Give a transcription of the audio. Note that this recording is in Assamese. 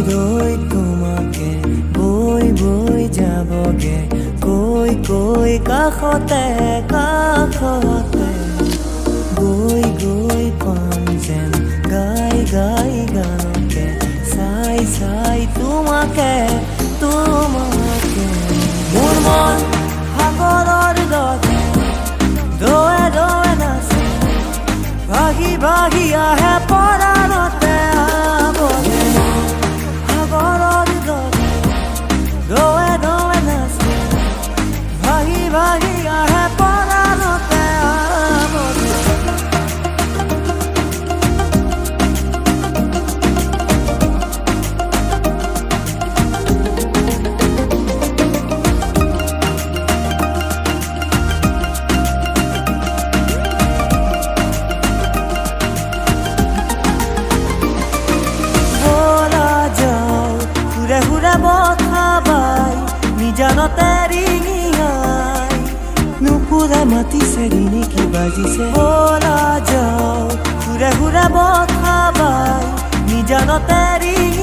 দৈ তোমাকে বৈ বৈ যাবগে কৈ কৈ কাষতে কাষতে গৈ গৈ পাম যেন গাই গাই গানকে চাই চাই তোমাকে তোমাকে মোৰ মন সাগৰৰ দৰে দোৱে দোৱে নাচে ভাগি ভাগি আহে পৰাণতে আৱগে সাগৰৰ দৰে দোৱে দোৱে নাচে ভাগি ভাগি আহে পৰাণতে আৱগে জানতে ৰিঙিয়াই নুপুৰে মাতিছে ৰিণি কি বাজিছে বলা যাও ঘূৰে ঘূৰে বখাবাই নিজানতে ৰিঙিয়াই